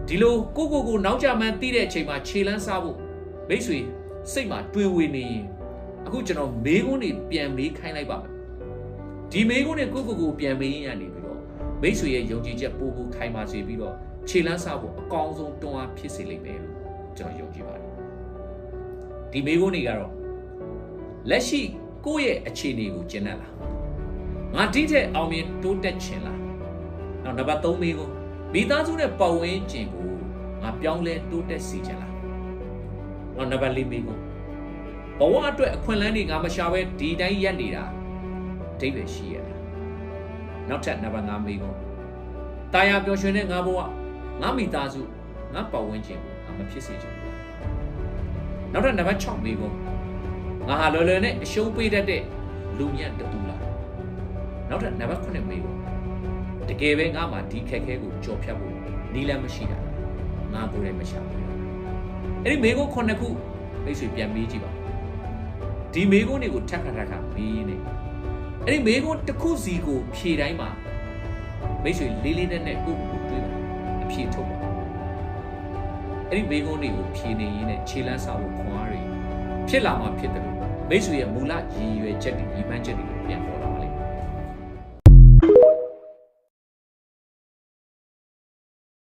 ဒီလိုကိုနောက်ကြမှန်းသိတဲ့အချိန်မှာခြေလန်းစားဖို့မိတ်ဆွေစိတ်မှာတွေးဝေနေရင်အခုကျွန်တော်မေးခွန်းတွေပြန်မေးခိုင်းလိုက်ပါမယ်ဒီမေးခွန်းတွေကိုပြန်မေးရနေပြီးတော့မိတ်ဆွေရဲ့ယုံကြည်ချက်ပို့ခိုင်မာစေပြီးတော့ခြေလန်းစားဖို့အကောင်းဆုံးတွန်းအားဖြစ်စေလိမ့်မယ်လို့ကျွန်တော်ယုံကြည်ပါတယ်ဒီမေးခွန်းတွေကတော့လက်ရှိကိုယ့်ရဲ့အခြေအနေကိုကျင့်တတ်လားငါဒီထက်အောင်မြင်တိုးတက်ချင်လားနောက်နံပါတ်3မေးခွန်းမိသားစုနဲ့ပတ်ဝန်းကျင်ကိုငါပြောင်းလဲတိုးတက်စေချင်လားနောက်နံပါတ်4မေးခွန်းဘဝအတွက်အခွင့်အလမ်းတွေငါမရှာဘဲဒီတိုင်းရက်နေတာအဓိပ္ပာယ်ရှိရလားနောက်ထပ်နံပါတ်5မေးခွန်းတာယာပျော်ရွှင်တဲ့ငါဘဝငါမိသားစုငါပတ်ဝန်းကျင်ကိုငါမဖြစ်စေချင်ဘူးနောက်ထပ်နံပါတ်6မေးခွန်းငါဟာလွယ်လွယ်နဲ့အရှုံးပေးတတ်တဲ့လူမြတ်တူလားနောက်ထပ်နံပါတ်9မေးခွန်းတကယ်ပဲငါမှဒီခက်ခဲကိုကြော်ဖြတ်ဖို့နီးလမ်းမရှိတာငါကိုယ်တိုင်မရှာဘူးအဲ့ဒီမေးခွန်း9ခုမိတ်ဆွေပြန်မေးကြည့်ပါဒီမေးခွန်းတွေကိုထပ်ခါမေးနေအဲ့ဒီမေးခွန်းတစ်ခုစီကိုဖြေတိုင်းမှာမိတ်ဆွေလေးလေးနဲ့ကိုယ့်ကိုတွေးပါအဖြေထုတ်ပါအဲ့ဒီမေးခွန်းတွေကိုဖြေနေရင်းနဲ့ခြေလန်းစာဖို့ခွန်အားတွေဖြစ်လာမှဖြစ်တယ်လို့မိတ်ဆွေရဲ့မူလရည်ရွယ်ချက်တွေညီမှန်းချက်တွေကိုပြန်ပေါ်လာပါလိ